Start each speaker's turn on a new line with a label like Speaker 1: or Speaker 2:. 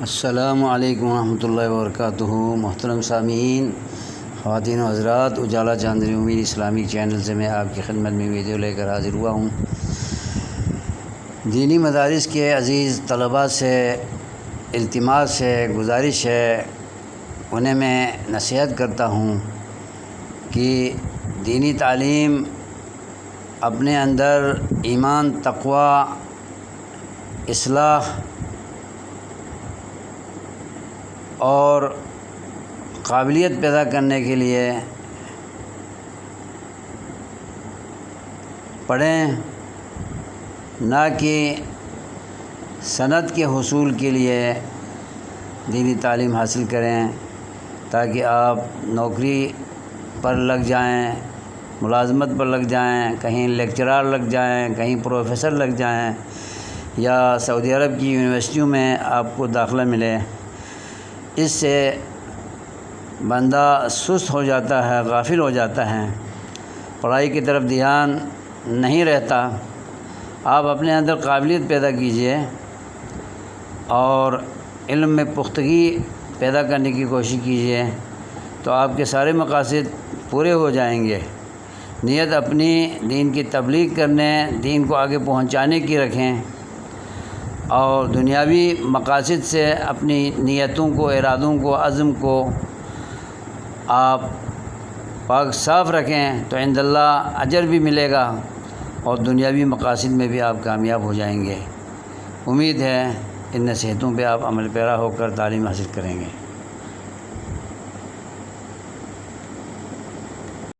Speaker 1: السلام علیکم ورحمۃ اللہ وبرکاتہ۔ محترم سامعین، خواتین و حضرات، اجالا چاندنی امید اسلامک چینل سے میں آپ کی خدمت میں ویڈیو لے کر حاضر ہوا ہوں۔ دینی مدارس کے عزیز طلباء سے التماس ہے، گزارش ہے، انہیں میں نصیحت کرتا ہوں کہ دینی تعلیم اپنے اندر ایمان، تقوی، اصلاح اور قابلیت پیدا کرنے کے لیے پڑھیں، نہ کہ سند کے حصول کے لیے دینی تعلیم حاصل کریں تاکہ آپ نوکری پر لگ جائیں، ملازمت پر لگ جائیں، کہیں لیکچرار لگ جائیں، کہیں پروفیسر لگ جائیں، یا سعودی عرب کی یونیورسٹیوں میں آپ کو داخلہ ملے۔ اس سے بندہ سست ہو جاتا ہے، غافل ہو جاتا ہے، پڑھائی کی طرف دھیان نہیں رہتا۔ آپ اپنے اندر قابلیت پیدا کیجئے اور علم میں پختگی پیدا کرنے کی کوشش کیجئے تو آپ کے سارے مقاصد پورے ہو جائیں گے۔ نیت اپنی دین کی تبلیغ کرنے، دین کو آگے پہنچانے کی رکھیں، اور دنیاوی مقاصد سے اپنی نیتوں کو، ارادوں کو، عزم کو آپ پاک صاف رکھیں تو عند اللہ اجر بھی ملے گا اور دنیاوی مقاصد میں بھی آپ کامیاب ہو جائیں گے۔ امید ہے ان نصیحتوں پہ آپ عمل پیرا ہو کر تعلیم حاصل کریں گے۔